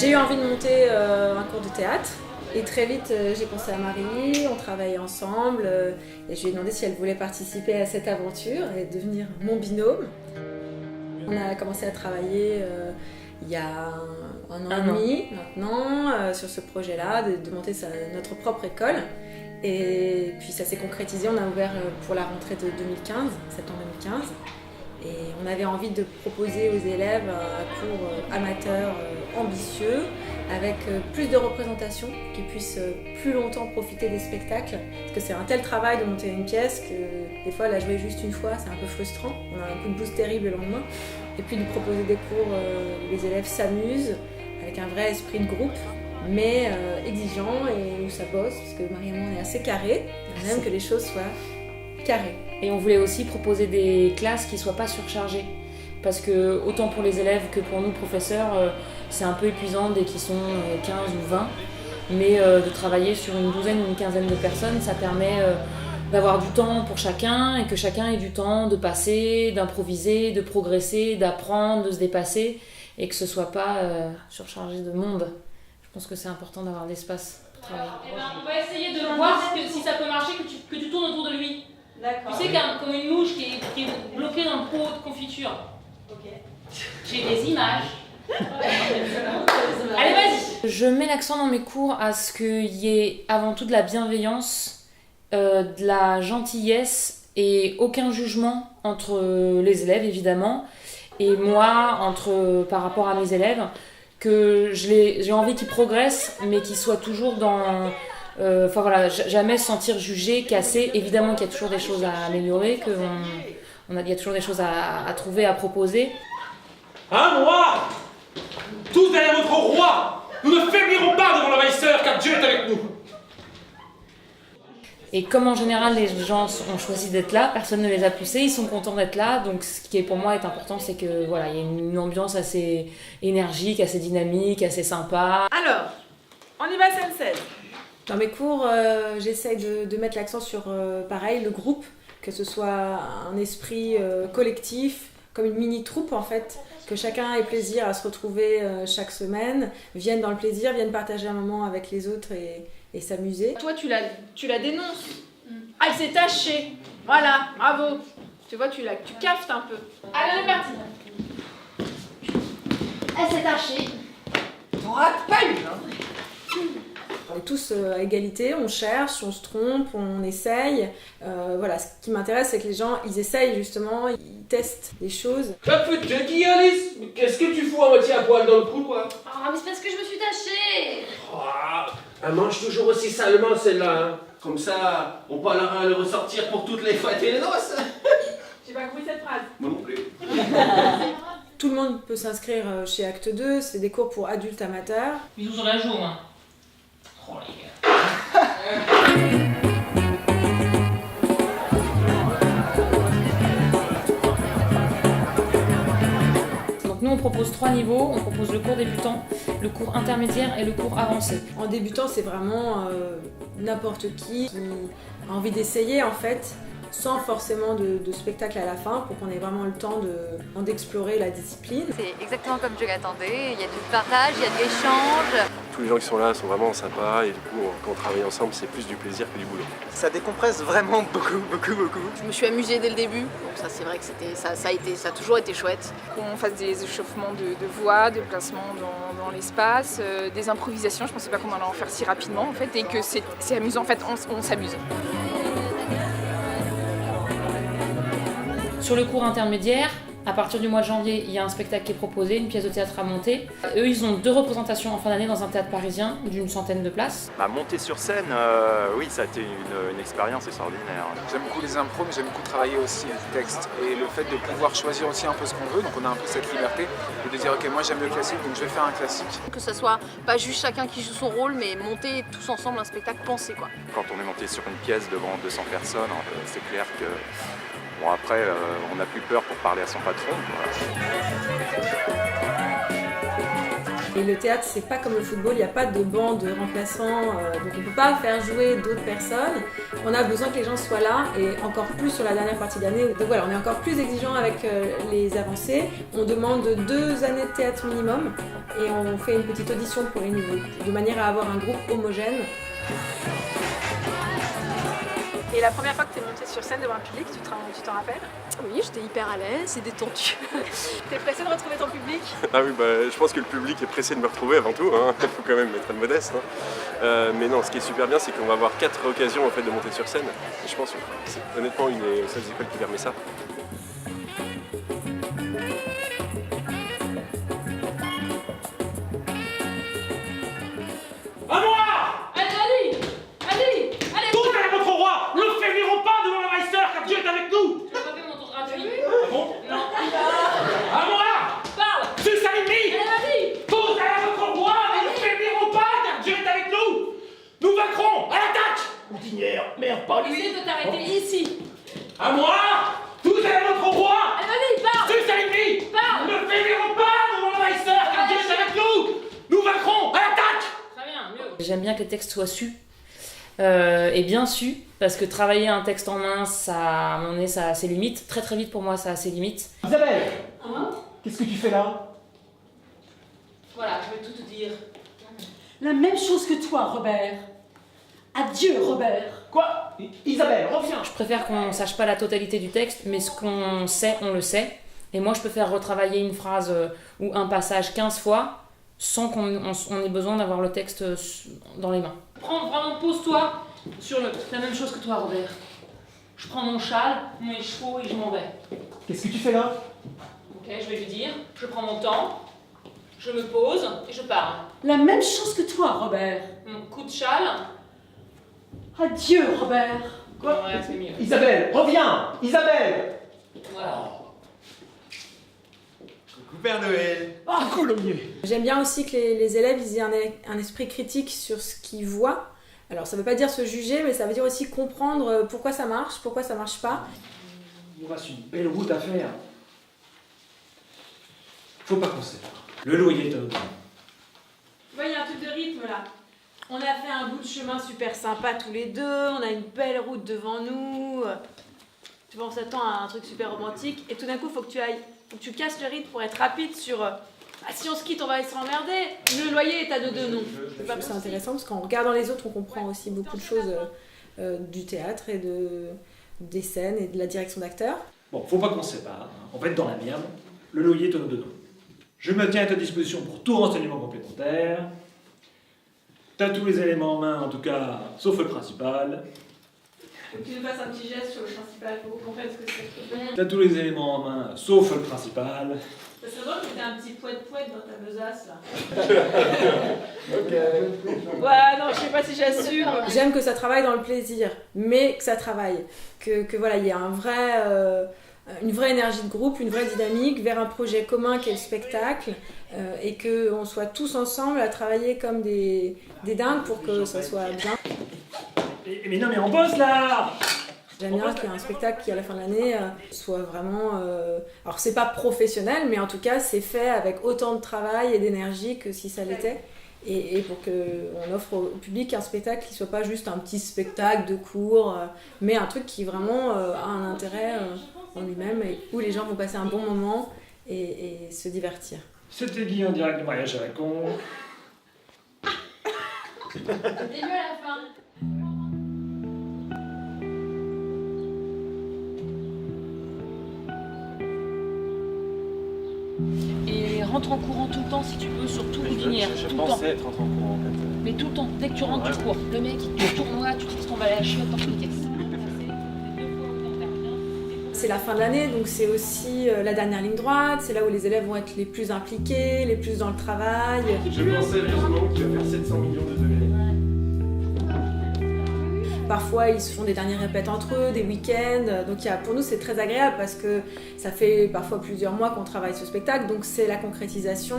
J'ai eu envie de monter un cours de théâtre et très vite j'ai pensé à Marie, on travaillait ensemble et je lui ai demandé si elle voulait participer à cette aventure et devenir mon binôme. On a commencé à travailler il y a un an et demi maintenant sur ce projet-là, de monter notre propre école. Et puis ça s'est concrétisé, on a ouvert pour la rentrée de 2015, septembre 2015. Et on avait envie de proposer aux élèves un cours amateur ambitieux, avec plus de représentation, qu'ils puissent plus longtemps profiter des spectacles. Parce que c'est un tel travail de monter une pièce que des fois la jouer juste une fois, c'est un peu frustrant. On a un coup de boost terrible le lendemain. Et puis de proposer des cours où les élèves s'amusent, avec un vrai esprit de groupe, mais exigeant et où ça bosse, parce que Marie et moi on est assez carrés, on aime que les choses soient carrées. Et on voulait aussi proposer des classes qui ne soient pas surchargées. Parce que autant pour les élèves que pour nous professeurs, c'est un peu épuisant dès qu'ils sont 15 ou 20. Mais de travailler sur une douzaine ou une quinzaine de personnes, ça permet d'avoir du temps pour chacun et que chacun ait du temps de passer, d'improviser, de progresser, d'apprendre, de se dépasser et que ce ne soit pas surchargé de monde. Je pense que c'est important d'avoir de l'espace pour travailler. On va essayer de voir si ça peut marcher, que tu tournes autour de lui. D'accord. Tu sais, comme une mouche qui est bloquée dans le pot de confiture. Ok. J'ai des images. Allez, vas-y. Je mets l'accent dans mes cours à ce qu'il y ait avant tout de la bienveillance, de la gentillesse et aucun jugement entre les élèves évidemment et moi par rapport à mes élèves, que j'ai envie qu'ils progressent mais qu'ils soient toujours dans... Enfin voilà, jamais se sentir jugé, cassé. Évidemment qu'il y a toujours des choses à améliorer, il y a toujours des choses à trouver, à proposer. Un roi! Tous derrière notre roi! Nous ne faiblirons pas devant l'envahisseur, car Dieu est avec nous! Et comme en général les gens ont choisi d'être là, personne ne les a poussés, ils sont contents d'être là. Donc ce qui est pour moi est important, c'est que voilà, il y a une ambiance assez énergique, assez dynamique, assez sympa. Alors, on y va scène 16. Dans mes cours, j'essaye de mettre l'accent sur, pareil, le groupe, que ce soit un esprit collectif, comme une mini-troupe en fait, que chacun ait plaisir à se retrouver chaque semaine, vienne dans le plaisir, vienne partager un moment avec les autres et s'amuser. Toi, tu la dénonces. Ah, elle s'est tachée. Voilà, bravo. Tu vois, tu caftes un peu. Allez, on est parti. Elle s'est tachée. On rate pas une, hein. On est tous à égalité, on cherche, on se trompe, on essaye. Voilà, ce qui m'intéresse, c'est que les gens, ils essayent justement, ils testent des choses. Ça peut te qui, Alice? Mais qu'est-ce que tu fous à moitié à poil dans le couloir? Oh, mais c'est parce que je me suis tachée. Oh, elle mange toujours aussi salement celle-là, hein. Comme ça, on pourra le ressortir pour toutes les fêtes et les noces. J'ai pas compris cette phrase. Moi non plus. Tout le monde peut s'inscrire chez Acte 2, c'est des cours pour adultes amateurs. Bisous sur la joue, hein. Oh les gars. Donc nous on propose 3 niveaux, on propose le cours débutant, le cours intermédiaire et le cours avancé. En débutant, c'est vraiment n'importe qui a envie d'essayer en fait, sans forcément de spectacle à la fin, pour qu'on ait vraiment le temps d'explorer la discipline. C'est exactement comme je l'attendais, il y a du partage, il y a de l'échange. Tous les gens qui sont là sont vraiment sympas et du coup quand on travaille ensemble c'est plus du plaisir que du boulot. Ça décompresse vraiment beaucoup. Je me suis amusée dès le début. Donc ça, c'est vrai que ça a toujours été chouette. Qu'on fasse des échauffements de voix, de placements dans l'espace, des improvisations. Je pensais pas qu'on allait en faire si rapidement en fait et que c'est amusant. En fait, on s'amuse. Sur le cours intermédiaire, à partir du mois de janvier, il y a un spectacle qui est proposé, une pièce de théâtre à monter. Eux, ils ont 2 représentations en fin d'année dans un théâtre parisien d'une centaine de places. Monter sur scène, oui, ça a été une expérience extraordinaire. J'aime beaucoup les impros, mais j'aime beaucoup travailler aussi le texte. Et le fait de pouvoir choisir aussi un peu ce qu'on veut, donc on a un peu cette liberté de dire ok, moi j'aime le classique, donc je vais faire un classique. Que ça soit pas juste chacun qui joue son rôle, mais monter tous ensemble un spectacle pensé, quoi. Quand on est monté sur une pièce devant 200 personnes, c'est clair que bon, après, on n'a plus peur pour parler à son patron. Et le théâtre, c'est pas comme le football, il n'y a pas de banc de remplaçants, donc on ne peut pas faire jouer d'autres personnes. On a besoin que les gens soient là, et encore plus sur la dernière partie d'année. Donc voilà, on est encore plus exigeant avec les avancées. On demande 2 années de théâtre minimum, et on fait une petite audition pour les niveaux, de manière à avoir un groupe homogène. Et la première fois que tu es montée sur scène devant un public, tu t'en rappelles? Oui, j'étais hyper à l'aise et détendue. T'es pressée de retrouver ton public? Ah oui, je pense que le public est pressé de me retrouver avant tout, hein. Il faut quand même être modeste. Hein. Mais non, ce qui est super bien, c'est qu'on va avoir 4 occasions en fait, de monter sur scène. Et je pense que c'est honnêtement une des seules écoles qui permet ça. À moi! Allez! Tous à votre roi! Ne faiblirons pas devant le Meister, car Dieu est avec nous! Tu n'as pas fait mon tour gratuit? Ah bon? Non. À moi! Parle! Sus à l'ennemi! Tous à votre roi! Ne faiblirons pas, car Dieu est avec nous! Nous vaincrons! À l'attaque! Ordinaire, merde, pas lui! Essaye de t'arrêter ici! À moi! Tous à votre roi! Allez, parle! Sus à l'ennemi! Parle! Ne faiblirons pas devant le Meister, car Dieu est avec nous! Nous vaincrons! À l'attaque! Très bien, mieux. J'aime bien que les textes soient sus. Et bien su, parce que travailler un texte en main, à un moment donné, ça a ses limites. Très très vite pour moi, ça a ses limites. Isabelle! Hein? Qu'est-ce que tu fais là? Voilà, je vais tout te dire. La même chose que toi, Robert. Adieu, Robert. Quoi? Isabelle, reviens! Je préfère qu'on sache pas la totalité du texte, mais ce qu'on sait, on le sait. Et moi, je peux faire retravailler une phrase ou un passage 15 fois, sans qu'on ait besoin d'avoir le texte dans les mains. Vraiment, pose-toi sur la même chose que toi, Robert. Je prends mon châle, mes chevaux et je m'en vais. Qu'est-ce que tu fais là? Ok, je vais lui dire, je prends mon temps, je me pose et je parle. La même chose que toi, Robert. Mon coup de châle. Adieu, Robert. Quoi? Ouais, c'est mieux. Isabelle, reviens! Isabelle! Voilà. Coucou Père Noël. Ah, coulommier! J'aime bien aussi que les élèves ils aient un esprit critique sur ce qu'ils voient. Alors ça veut pas dire se juger, mais ça veut dire aussi comprendre pourquoi ça marche pas. Il nous reste une belle route à faire. Faut pas qu'on s'épare. Le loyer est à notre nom. Tu vois, il y a un truc de rythme là. On a fait un bout de chemin super sympa tous les deux, on a une belle route devant nous. Tu vois, on s'attend à un truc super romantique et tout d'un coup, faut que tu casses le rythme pour être rapide sur si on se quitte, on va se emmerder. Le loyer est à nos 2 noms. C'est intéressant parce qu'en regardant les autres, on comprend aussi beaucoup de choses du théâtre et des scènes et de la direction d'acteurs. Bon, faut pas qu'on se sépare. On va être dans la merde. Le loyer est à nos 2 noms. Je me tiens à ta disposition pour tout renseignement complémentaire. T'as tous les éléments en main, en tout cas, sauf le principal. Faut que tu nous fasses un petit geste sur le principal, faut qu'on comprenne ce que c'est. T'as tous les éléments en main, sauf le principal. Ça serait drôle que t'aies un petit poète-poète dans ta besace là. Ok. Ouais, non, je sais pas si j'assume. J'aime que ça travaille dans le plaisir, mais que ça travaille. Que voilà, il y a une vraie énergie de groupe, une vraie dynamique vers un projet commun qui est le spectacle, et qu'on soit tous ensemble à travailler comme des dingues pour que ça soit bien. Mais non, mais on bosse là! J'aime bien qu'il y ait un spectacle qui, à la fin de l'année, soit vraiment... Alors, c'est pas professionnel, mais en tout cas, c'est fait avec autant de travail et d'énergie que si ça l'était. Et pour qu'on offre au public un spectacle qui soit pas juste un petit spectacle de cours, mais un truc qui vraiment a un intérêt en lui-même, et où les gens vont passer un bon moment et se divertir. C'était Guy en direct de Mariage à la con. Et mieux à la fin. Et rentre en courant tout le temps si tu peux, surtout routinière. Je tout le temps. pensais être rentré en courant en fait. Mais tout le temps, dès que tu rentres, tu cours. Le mec, il te tournoie, tu te dis qu'on va aller à la chiotte dans tous les caisses. C'est la fin de l'année, donc c'est aussi la dernière ligne droite, c'est là où les élèves vont être les plus impliqués, les plus dans le travail. Je pensais sérieusement qu'il va faire 700 millions de degrés. Parfois, ils se font des dernières répètes entre eux, des week-ends. Donc pour nous, c'est très agréable parce que ça fait parfois plusieurs mois qu'on travaille ce spectacle, donc c'est la concrétisation.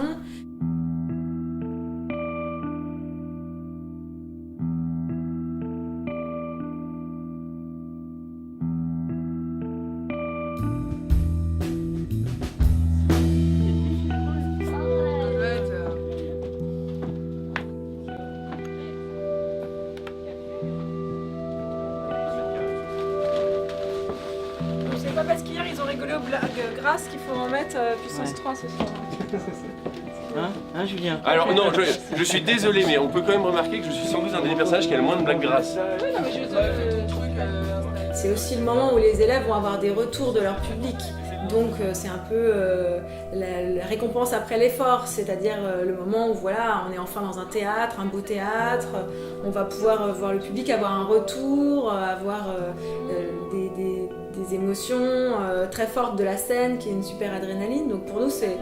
pas parce qu'hier ils ont rigolé aux blagues grasses qu'il faut en mettre puissance 3 ce soir. Hein, Julien? Alors non, je suis désolé, mais on peut quand même remarquer que je suis sans doute un des personnages qui a le moins de blagues grasses. Oui, non, mais C'est aussi le moment où les élèves vont avoir des retours de leur public. Donc c'est un peu la récompense après l'effort, c'est-à-dire le moment où voilà, on est enfin dans un théâtre, un beau théâtre, on va pouvoir voir le public avoir un retour, avoir des émotions très fortes de la scène, qui est une super adrénaline. Donc pour nous c'est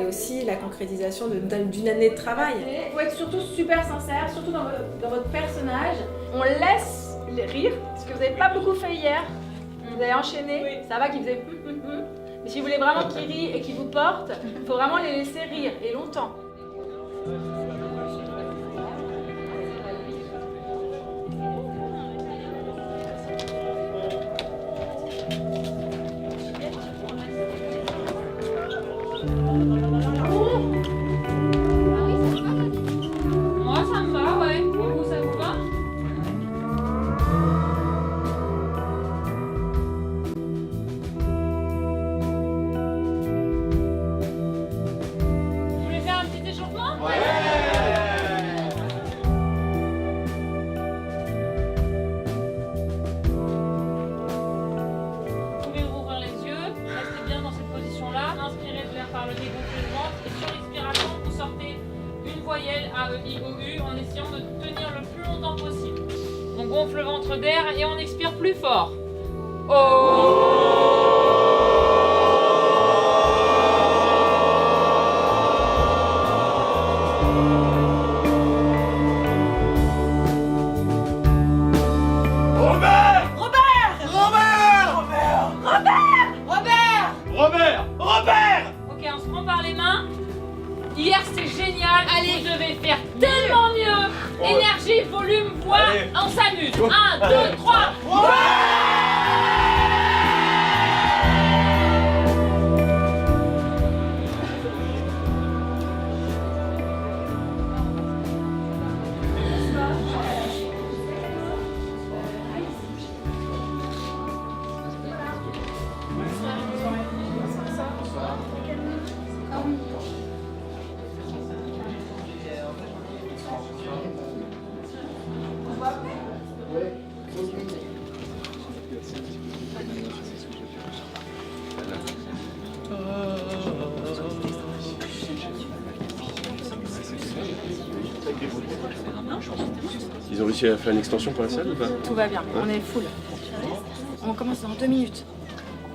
aussi la concrétisation d'une année de travail. Il faut être surtout super sincère, surtout dans votre personnage. On laisse les rire, parce que vous n'avez pas beaucoup fait hier. Vous avez enchaîné, ça va qu'ils faisaient mais si vous voulez vraiment qu'ils rient et qu'ils vous portent, il faut vraiment les laisser rire, et longtemps. Moi ça me va, ouais. Vous, ça vous va? Vous voulez faire un petit échauffement? Vous pouvez rouvrir les yeux, restez bien dans cette position-là, inspirez de l'air par le nez, gonflez le ventre, et sur l'expiration, vous sortez une voyelle A, E, I, O, U en essayant de tenir le plus longtemps possible. On gonfle le ventre d'air et on expire plus fort. Ok, on se prend par les mains. Hier c'était génial, allez, vous devez faire tellement mieux. Énergie, volume, voix, on s'amuse. 1, 2, 3. Ils ont réussi à faire une extension pour la salle ou pas? Tout va bien, on est full. On commence dans 2 minutes.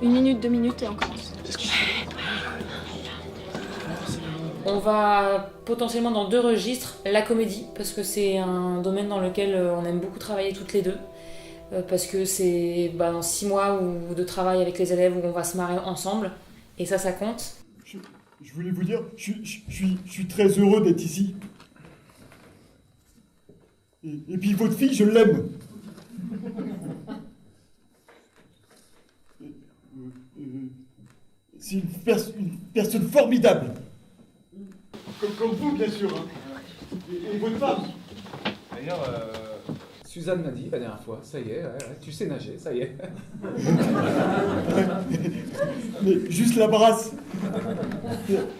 1 minute, 2 minutes et on commence. On va potentiellement dans 2 registres, la comédie, parce que c'est un domaine dans lequel on aime beaucoup travailler toutes les deux, parce que c'est dans 6 mois de travail avec les élèves où on va se marrer ensemble, et ça compte. Je voulais vous dire, je suis très heureux d'être ici. Et puis votre fille, je l'aime. C'est une personne formidable. Comme vous, bien sûr. Hein. Et votre femme. D'ailleurs, Suzanne m'a dit la dernière fois, ça y est, tu sais nager, ça y est. Mais juste la brasse.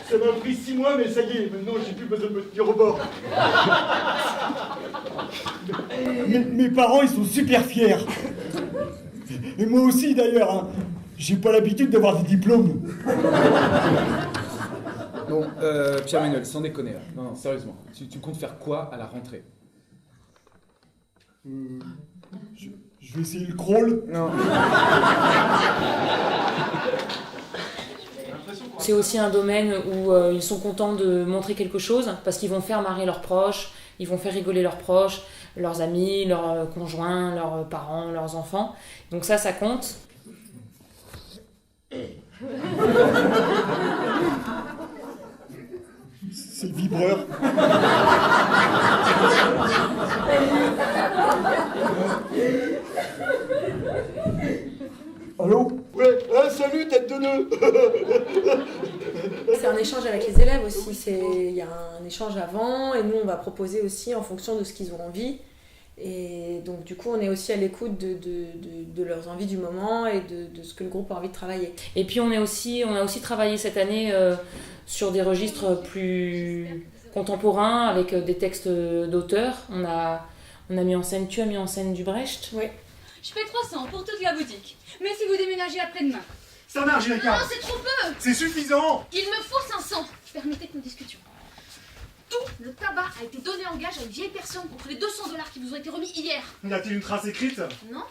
Ça m'a pris 6 mois, mais ça y est, maintenant j'ai plus besoin de me tenir au bord. Mes parents, ils sont super fiers. Et moi aussi, d'ailleurs. Hein. J'ai pas l'habitude d'avoir des diplômes. Bon, Pierre-Manuel, sans déconner là. Non, sérieusement. Tu comptes faire quoi à la rentrée? Je vais essayer le crawl. Non. C'est aussi un domaine où ils sont contents de montrer quelque chose, parce qu'ils vont faire marrer leurs proches, ils vont faire rigoler leurs proches, leurs amis, leurs conjoints, leurs parents, leurs enfants. Donc ça compte. C'est le vibreur. Allô? Ouais, salut, tête de nœud. C'est un échange avec les élèves aussi, il y a un échange avant, et nous on va proposer aussi en fonction de ce qu'ils ont envie. Et donc du coup on est aussi à l'écoute de leurs envies du moment et de ce que le groupe a envie de travailler. Et puis on a aussi travaillé cette année sur des registres plus contemporains avec des textes d'auteurs. On a mis en scène, tu as mis en scène du Brecht. Oui. Je fais 300 pour toute la boutique. Mais si vous déménagez après-demain. Ça marche, Erika. Non, c'est trop peu. C'est suffisant. Il me faut 500. Permettez que nous discutions. Tout le tabac a été donné en gage à une vieille personne contre les $200 qui vous ont été remis hier. Y a-t-il une trace écrite? Non.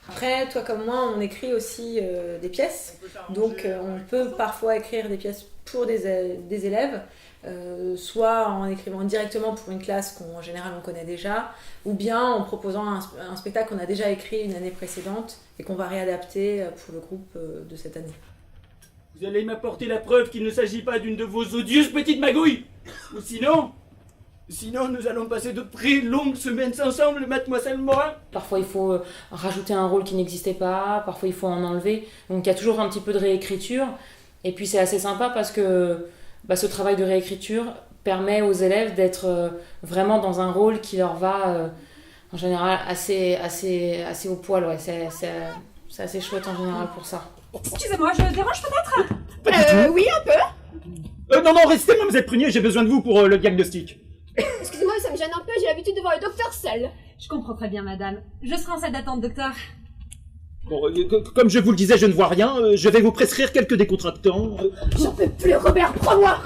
Après, toi comme moi, on écrit aussi des pièces. Donc on peut parfois écrire des pièces pour des élèves, soit en écrivant directement pour une classe qu'en général on connaît déjà, ou bien en proposant un spectacle qu'on a déjà écrit une année précédente et qu'on va réadapter pour le groupe de cette année. Vous allez m'apporter la preuve qu'il ne s'agit pas d'une de vos odieuses petites magouilles. Ou sinon nous allons passer de très longues semaines ensemble, mademoiselle Morin. Parfois il faut rajouter un rôle qui n'existait pas, parfois il faut en enlever. Donc il y a toujours un petit peu de réécriture. Et puis c'est assez sympa parce que ce travail de réécriture permet aux élèves d'être vraiment dans un rôle qui leur va en général assez au poil. Ouais. C'est assez chouette en général pour ça. Excusez-moi, je dérange peut-être? Pas du tout. Oui, un peu. Non, restez, mademoiselle Prunier, j'ai besoin de vous pour le diagnostic. Excusez-moi, ça me gêne un peu, j'ai l'habitude de voir le docteur seul. Je comprends très bien, madame. Je serai en salle d'attente, docteur. Bon, comme je vous le disais, je ne vois rien. Je vais vous prescrire quelques décontractants. J'en peux plus, Robert, prends-moi.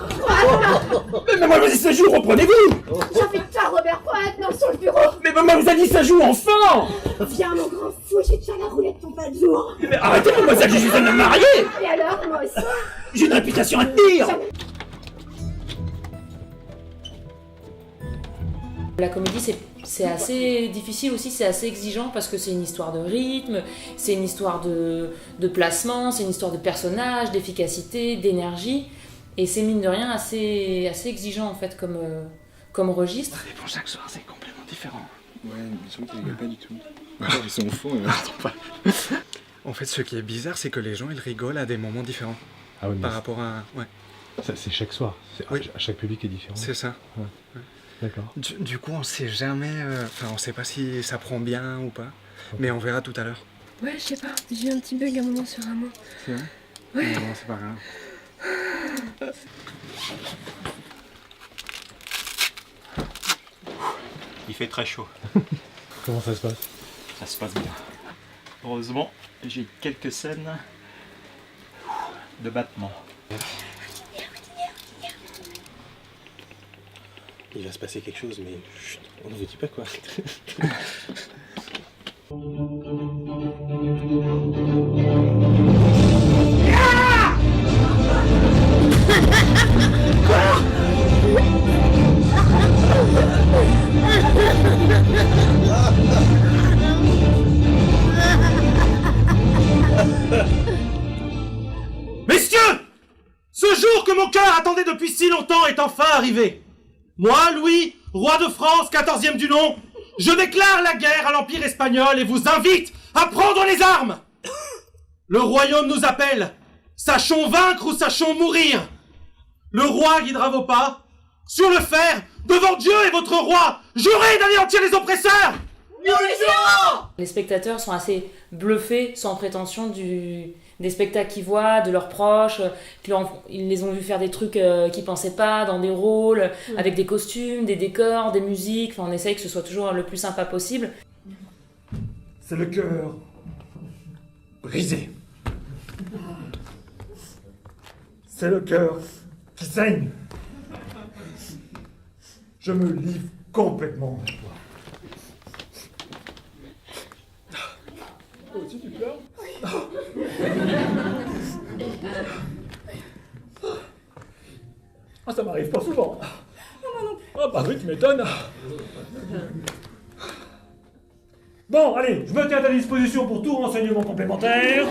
Mais mademoiselle, ça joue, reprenez-vous. J'en fais tard, Robert, prends maintenant sur le bureau. Mais mademoiselle, ça joue enfin. Viens, mon grand fou, j'ai déjà la roulette ton pas de jour. Mais arrêtez, mademoiselle, je suis un homme marié. Et alors, moi aussi. J'ai une réputation à tenir. La comédie, c'est assez difficile aussi, c'est assez exigeant parce que c'est une histoire de rythme, c'est une histoire de placement, c'est une histoire de personnage, d'efficacité, d'énergie. Et c'est mine de rien assez exigeant en fait comme registre. Et pour chaque soir, c'est complètement différent. Ouais, il me semble qu'ils rigolent pas du tout. Ils sont au fond, ils n'entendent pas. En fait, ce qui est bizarre, c'est que les gens, ils rigolent à des moments différents. Ah oui, par rapport à... Ouais. Ça, c'est chaque soir. Oui. Chaque public est différent. C'est ça. Ouais. D'accord. Du coup, on sait jamais... on sait pas si ça prend bien ou pas. Okay. Mais on verra tout à l'heure. Ouais, je sais pas. J'ai eu un petit bug un moment sur un mot. C'est vrai? Ouais. Non, c'est pas grave. Il fait très chaud. Comment ça se passe? Ça se passe bien. Heureusement, j'ai quelques scènes de battement. Il va se passer quelque chose, mais chut, on ne vous dit pas quoi. Messieurs, ce jour que mon cœur attendait depuis si longtemps est enfin arrivé. Moi, Louis, roi de France, 14e du nom, je déclare la guerre à l'Empire espagnol et vous invite à prendre les armes. Le royaume nous appelle. Sachons vaincre ou sachons mourir. Le roi guidera vos pas. Sur le fer, devant Dieu et votre roi, jurez d'anéantir les oppresseurs. Les spectateurs sont assez bluffés, sans prétention, des spectacles qu'ils voient, de leurs proches. Ils les ont vus faire des trucs qu'ils pensaient pas, dans des rôles, avec des costumes, des décors, des musiques. Enfin, on essaye que ce soit toujours le plus sympa possible. C'est le cœur brisé. C'est le cœur qui saigne. Je me livre complètement à toi. Oh, tu pleures? Ah, ça m'arrive pas souvent. Ah bah oui, tu m'étonnes. Bon, allez, je me tiens à ta disposition pour tout renseignement complémentaire.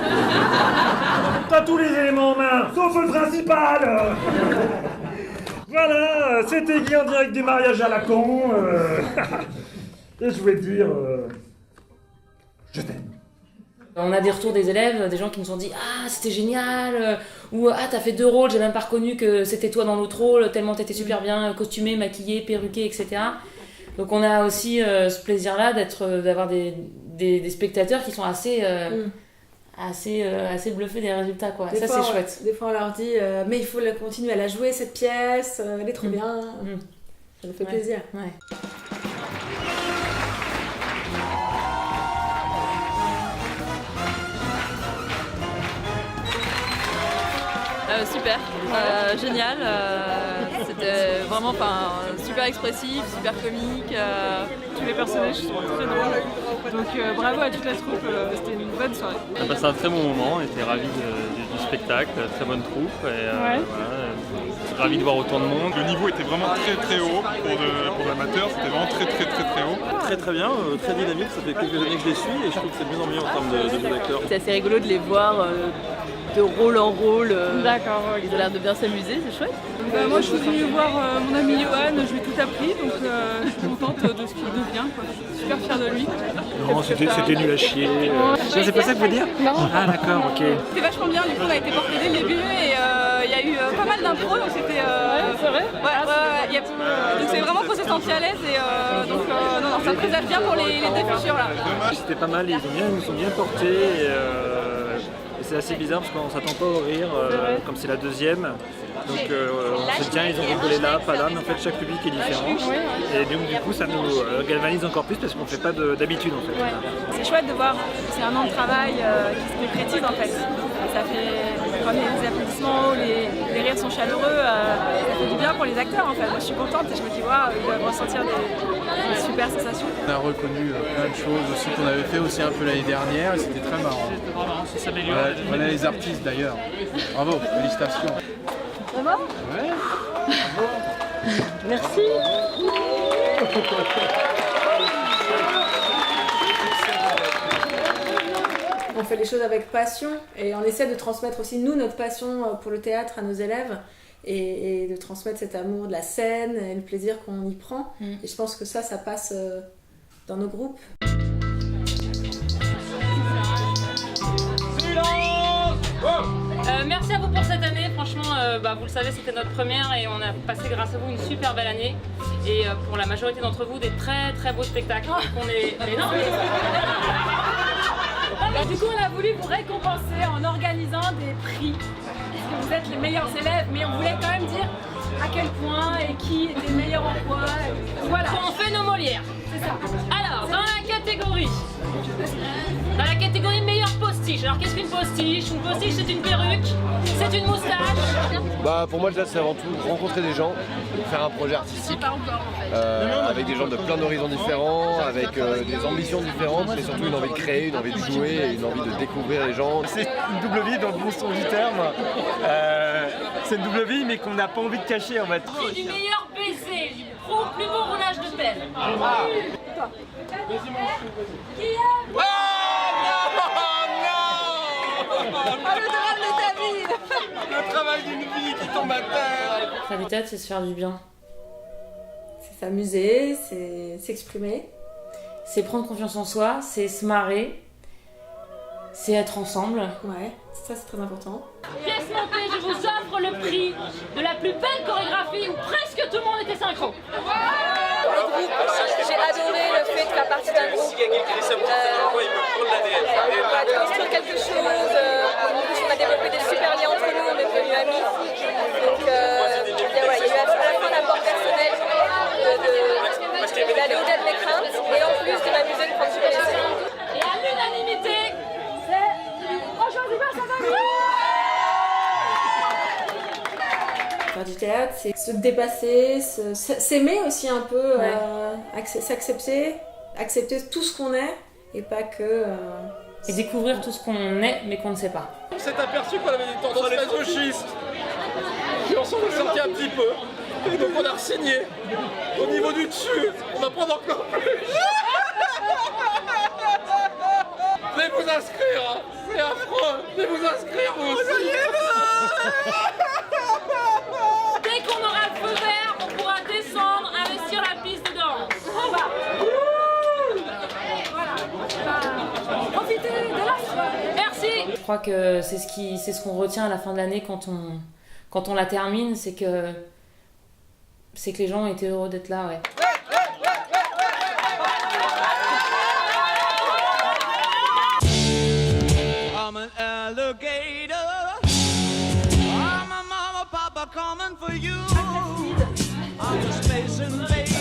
T'as tous les éléments en main, sauf le principal. Voilà, c'était Guy en direct du mariage à la con. Et je voulais te dire... je t'aime. On a des retours des élèves, des gens qui nous ont dit « Ah, c'était génial !» ou « Ah, t'as fait 2 rôles, j'ai même pas reconnu que c'était toi dans l'autre rôle, tellement t'étais super bien costumé, maquillé, perruqué, etc. » Donc on a aussi ce plaisir-là d'avoir des spectateurs qui sont assez bluffés des résultats, quoi. Ça, c'est chouette. Des fois, on leur dit mais il faut continuer à la jouer, cette pièce, elle est trop bien. Ça nous fait plaisir. Ouais. Super, génial, c'était vraiment super expressif, super comique, tous les personnages sont très drôles, donc bravo à toute la troupe, c'était une bonne soirée. On a passé un très bon moment, on était ravis du spectacle, très bonne troupe, et ravis de voir autant de monde. Le niveau était vraiment très haut pour l'amateur, c'était vraiment très haut. Très bien, très dynamique, ça fait quelques années que je les suis et je trouve que c'est de mieux en mieux en termes de jeu d'acteurs. C'est assez rigolo de les voir de rôle en rôle. D'accord. Ils ont l'air de bien s'amuser, c'est chouette. Moi je suis venue voir mon ami Johan, je lui ai tout appris, donc je suis contente de ce qu'il devient, quoi. Je suis super fière de lui. Non, c'était nul à chier. C'est pas ça que vous dire? Non. Ah d'accord, ok. C'était vachement bien, du coup on a été portés dès le début et il y a eu pas mal d'impro, donc c'était... c'est vrai. Donc c'est vraiment faut se sentir à l'aise et donc non, ça présage bien pour les défis futurs là. C'était pas mal, ils nous ont bien portés. Et c'est assez bizarre parce qu'on s'attend pas au rire, comme c'est la deuxième. Donc on se dit tiens, ils ont rigolé là, pas là, mais en fait chaque public est différent. Et donc du coup ça nous galvanise encore plus parce qu'on fait pas d'habitude en fait. Ouais. C'est chouette de voir, c'est un an de travail qui se concrétise en fait. Et ça fait, quand les applaudissements, les rires sont chaleureux, ça fait du bien pour les acteurs en fait. Moi je suis contente et je me dis waouh, ils doivent ressentir des super sensations. On a reconnu plein de choses aussi qu'on avait fait aussi un peu l'année dernière et c'était très marrant. C'était vraiment, ça s'améliore. Voilà les artistes d'ailleurs. Bravo, félicitations. Vraiment ? Ouais. Bravo. Merci. On fait les choses avec passion et on essaie de transmettre aussi nous notre passion pour le théâtre à nos élèves et de transmettre cet amour de la scène et le plaisir qu'on y prend. Et je pense que ça passe dans nos groupes. Merci à vous pour cette année, franchement, vous le savez, c'était notre première et on a passé grâce à vous une super belle année. Et pour la majorité d'entre vous, des très beaux spectacles. Donc on est... Du coup, on a voulu vous récompenser en organisant des prix. Parce que vous êtes les meilleurs élèves, mais on voulait quand même dire à quel point et qui était meilleur en quoi. Voilà, on fait nos Molières. C'est ça. Alors, dans la catégorie meilleur postiche. Alors, qu'est-ce qu'une postiche? Une postiche, c'est une perruque, c'est une moustache. Pour moi, déjà, c'est avant tout rencontrer des gens, faire un projet artistique avec des gens de plein d'horizons différents, avec des ambitions différentes, mais surtout une envie de créer, une envie de jouer et une envie de découvrir les gens. C'est une double vie dans le bon sens du terme. C'est une double vie, mais qu'on n'a pas envie de cacher en fait. Et du meilleur baiser, du plus beau roulage de pelle. Qui est le drame de ta vie. Le travail d'une vie qui tombe à terre. Faire du théâtre, c'est se faire du bien. C'est s'amuser, c'est s'exprimer. C'est prendre confiance en soi, c'est se marrer, c'est être ensemble. Ouais, ça c'est très important. Pièce montée, je vous offre le prix de la plus belle chorégraphie où presque tout le monde était synchro. J'ai adoré le fait de faire partie d'un groupe, construire quelque chose. En plus, on a développé des super liens entre nous, on est devenus amis. Donc, il y a eu à la fois un apport personnel d'aller au-delà de mes craintes et en plus de m'amuser de prendre du plaisir. Et à l'unanimité, c'est aujourd'hui ça va mieux. Faire du théâtre, c'est se dépasser, s'aimer aussi un peu, s'accepter, accepter tout ce qu'on est et pas que... Et découvrir tout ce qu'on est mais qu'on ne sait pas. On s'est aperçu qu'on avait des tendances masochistes. Et on s'en est sorti un petit peu. Et donc on a re-signé. Au niveau du dessus, on va prendre encore plus. Venez vous inscrire, hein. C'est affreux. Venez vous inscrire vous aussi. Dès qu'on aura le feu vert, on pourra descendre, investir la piste de danse. On va. Profitez de la soirée. Merci. Je crois que c'est ce qu'on retient à la fin de l'année quand on la termine, c'est que les gens étaient heureux d'être là, ouais. for you. I'm a space invader.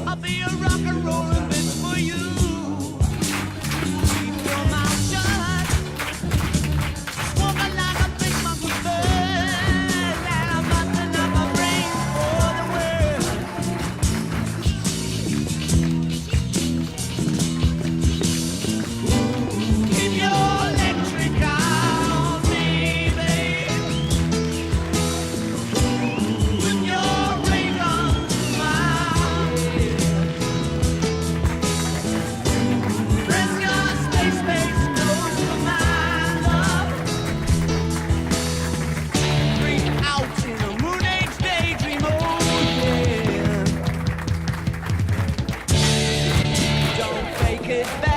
I'll be a rock and rollin' bitch for you. Keep your mouth shut. Smoking like a big monkey bird. And I'm busting up my brains for the world. Keep your electric eye on me, babe. With your ray gun to my head. Press your space nose to my love. Breathe out in a moon age daydream, oh yeah. Don't fake it back.